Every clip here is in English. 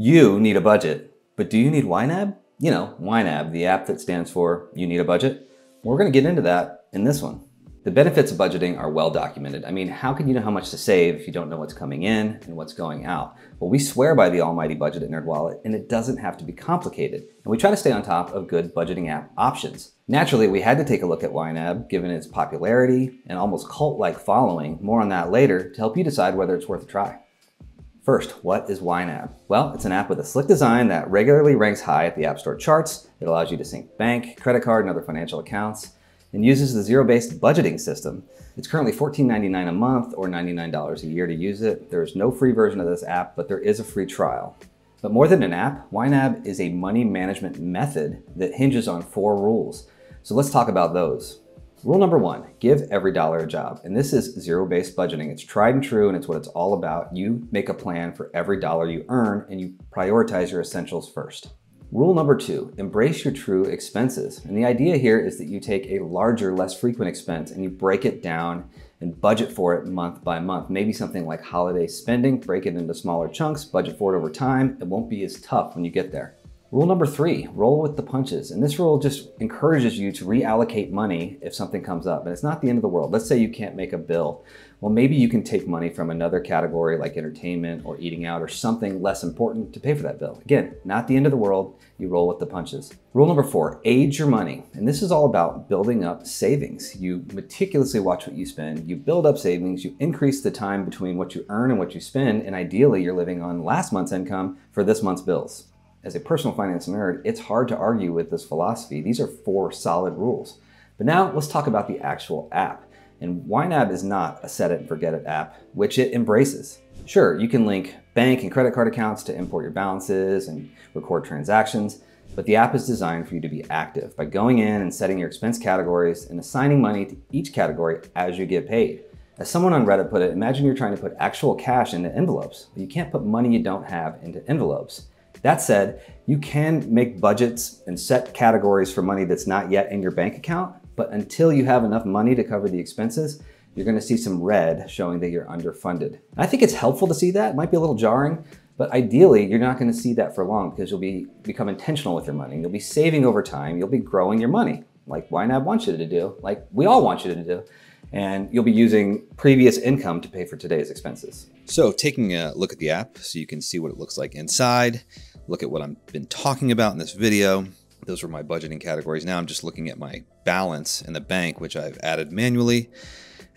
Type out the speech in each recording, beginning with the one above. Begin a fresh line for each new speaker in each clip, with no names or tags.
You need a budget, but do you need YNAB? You know, YNAB, the app that stands for You Need a Budget. We're going to get into that in this one. The benefits of budgeting are well documented. I mean, how can you know how much to save if you don't know what's coming in and what's going out? Well, we swear by the almighty budget at NerdWallet, and it doesn't have to be complicated. And we try to stay on top of good budgeting app options. Naturally, we had to take a look at YNAB, given its popularity and almost cult-like following. More on that later to help you decide whether it's worth a try. First, what is YNAB? Well, it's an app with a slick design that regularly ranks high at the App Store charts. It allows you to sync bank, credit card, and other financial accounts, and uses the zero-based budgeting system. It's currently $14.99 a month or $99 a year to use it. There's no free version of this app, but there is a free trial. But more than an app, YNAB is a money management method that hinges on 4 rules. So let's talk about those. Rule number 1, give every dollar a job. And this is zero-based budgeting. It's tried and true, and it's what it's all about. You make a plan for every dollar you earn, and you prioritize your essentials first. Rule number 2, embrace your true expenses. And the idea here is that you take a larger, less frequent expense and you break it down and budget for it month by month. Maybe something like holiday spending, break it into smaller chunks, budget for it over time. It won't be as tough when you get there. Rule number 3, roll with the punches. And this rule just encourages you to reallocate money if something comes up. And it's not the end of the world. Let's say you can't make a bill. Well, maybe you can take money from another category like entertainment or eating out or something less important to pay for that bill. Again, not the end of the world. You roll with the punches. Rule number 4, age your money. And this is all about building up savings. You meticulously watch what you spend. You build up savings. You increase the time between what you earn and what you spend. And ideally, you're living on last month's income for this month's bills. As a personal finance nerd, it's hard to argue with this philosophy. These are 4 solid rules. But now let's talk about the actual app. And YNAB is not a set it and forget it app, which it embraces. Sure, you can link bank and credit card accounts to import your balances and record transactions, but the app is designed for you to be active by going in and setting your expense categories and assigning money to each category as you get paid. As someone on Reddit put it, imagine you're trying to put actual cash into envelopes, but you can't put money you don't have into envelopes. That said, you can make budgets and set categories for money that's not yet in your bank account, but until you have enough money to cover the expenses, you're gonna see some red showing that you're underfunded. I think it's helpful to see that. It might be a little jarring, but ideally, you're not gonna see that for long because you'll become intentional with your money. You'll be saving over time. You'll be growing your money, like YNAB wants you to do, like we all want you to do. And you'll be using previous income to pay for today's expenses.
So taking a look at the app so you can see what it looks like inside, look at what I've been talking about in this video. Those were my budgeting categories. Now I'm just looking at my balance in the bank, which I've added manually.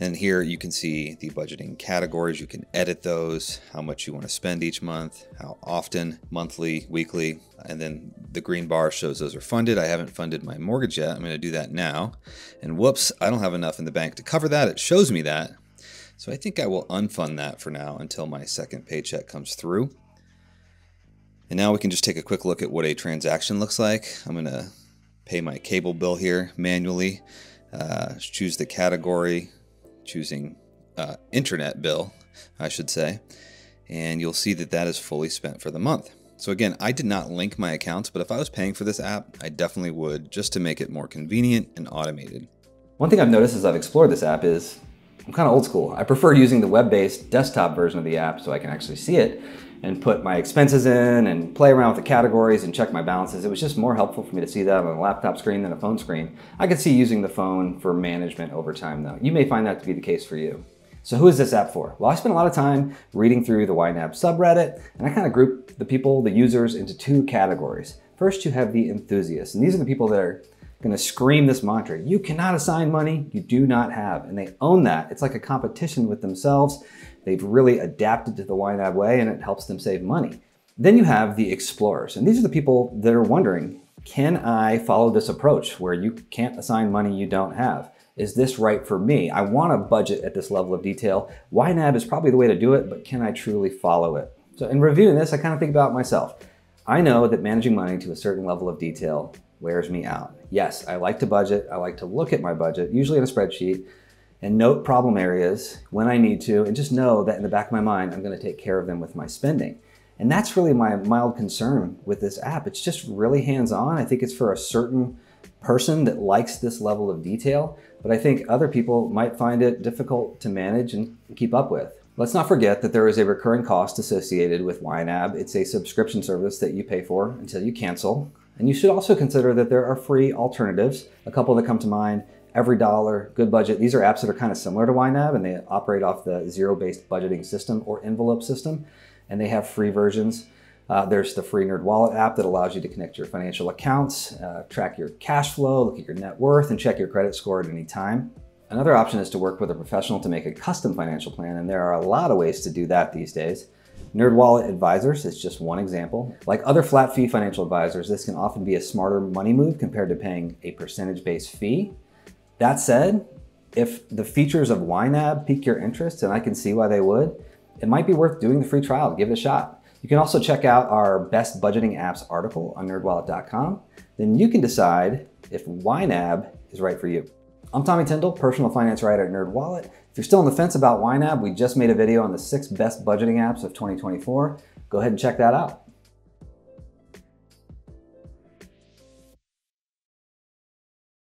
And here you can see the budgeting categories. You can edit those, how much you want to spend each month, how often, monthly, weekly, and then the green bar shows those are funded. I haven't funded my mortgage yet. I'm going to do that now. And whoops, I don't have enough in the bank to cover that. It shows me that. So I think I will unfund that for now until my second paycheck comes through. And now we can just take a quick look at what a transaction looks like. I'm going to pay my cable bill here manually, choose the category, choosing internet bill, I should say, and you'll see that that is fully spent for the month. So again, I did not link my accounts, but if I was paying for this app, I definitely would, just to make it more convenient and automated.
One thing I've noticed as I've explored this app is I'm kind of old school. I prefer using the web-based desktop version of the app so I can actually see it and put my expenses in and play around with the categories and check my balances. It was just more helpful for me to see that on a laptop screen than a phone screen. I could see using the phone for management over time though. You may find that to be the case for you. So who is this app for? Well, I spent a lot of time reading through the YNAB subreddit, and I kind of grouped the people, the users, into 2 categories. First, you have the enthusiasts, and these are the people that are gonna scream this mantra: you cannot assign money you do not have, and they own that. It's like a competition with themselves. They've really adapted to the YNAB way, and it helps them save money. Then you have the explorers, and these are the people that are wondering, can I follow this approach where you can't assign money you don't have? Is this right for me? I want a budget at this level of detail. YNAB is probably the way to do it, but can I truly follow it? So in reviewing this, I kind of think about myself. I know that managing money to a certain level of detail wears me out. Yes, I like to budget. I like to look at my budget, usually in a spreadsheet, and note problem areas when I need to, and just know that in the back of my mind, I'm gonna take care of them with my spending. And that's really my mild concern with this app. It's just really hands-on. I think it's for a certain person that likes this level of detail, but I think other people might find it difficult to manage and keep up with. Let's not forget that there is a recurring cost associated with YNAB. It's a subscription service that you pay for until you cancel. And you should also consider that there are free alternatives. A couple that come to mind: Every Dollar, Good Budget. These are apps that are kind of similar to YNAB, and they operate off the zero-based budgeting system or envelope system, and they have free versions. There's the free NerdWallet app that allows you to connect your financial accounts, track your cash flow, look at your net worth, and check your credit score at any time. Another option is to work with a professional to make a custom financial plan, and there are a lot of ways to do that these days. NerdWallet Advisors is just one example. Like other flat fee financial advisors, this can often be a smarter money move compared to paying a percentage-based fee. That said, if the features of YNAB pique your interest, and I can see why they would, it might be worth doing the free trial to give it a shot. You can also check out our Best Budgeting Apps article on nerdwallet.com. Then you can decide if YNAB is right for you. I'm Tommy Tindall, personal finance writer at NerdWallet. If you're still on the fence about YNAB, we just made a video on the 6 best budgeting apps of 2024. Go ahead and check that out.